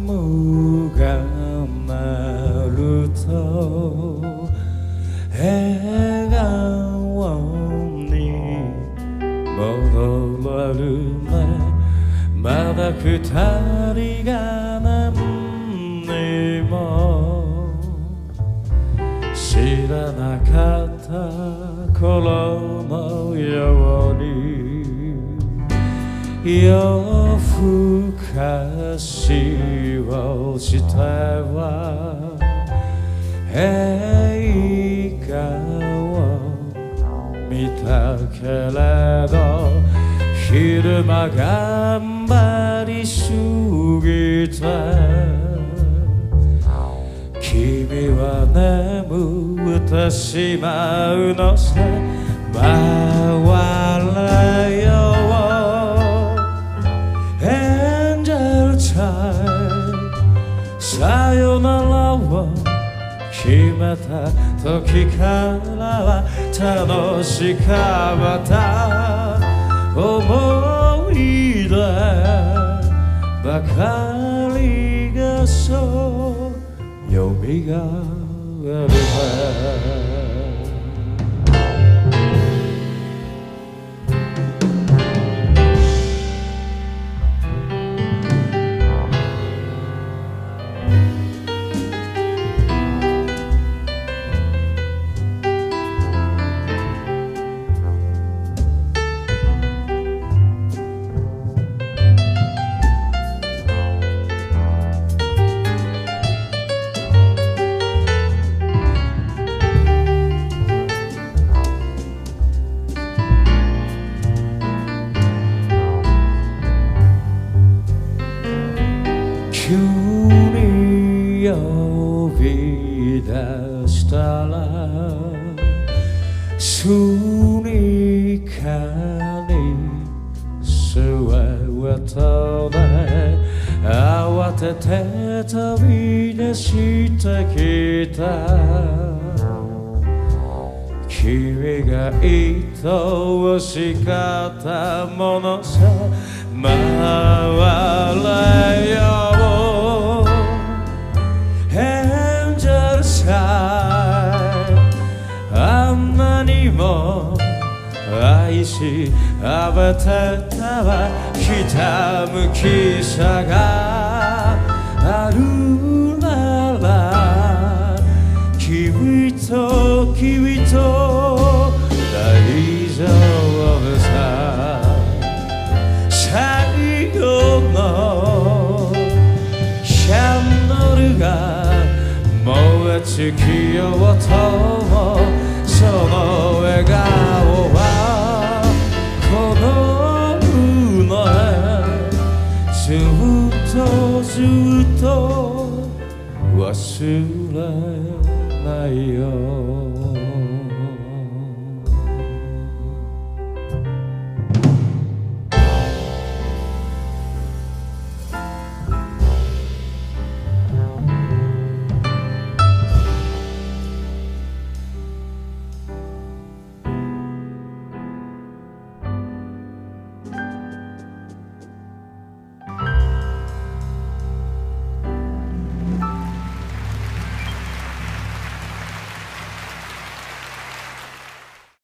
ムが鳴ると笑顔に戻るね。まだ二人が何にも知らなかった頃のように夜更かしをしては映画を見たけれど昼間頑張りすぎて君は眠ってしまうのさ。回れよエンジェルチャイムさよならを決めた時からは楽しかった思い出ばかりがそうよみがえるね。急に呼び出したらスニーカーにスウェットで慌てて飛び出してきた。君が愛おしかったものさ。回れよエンジェルチャイムあんなにも愛しあべてたわ。ひたむきさがあるなら君と大丈夫さ。最後のキャンドルが燃え尽きようともその笑顔はこの胸ずっと忘れないよ。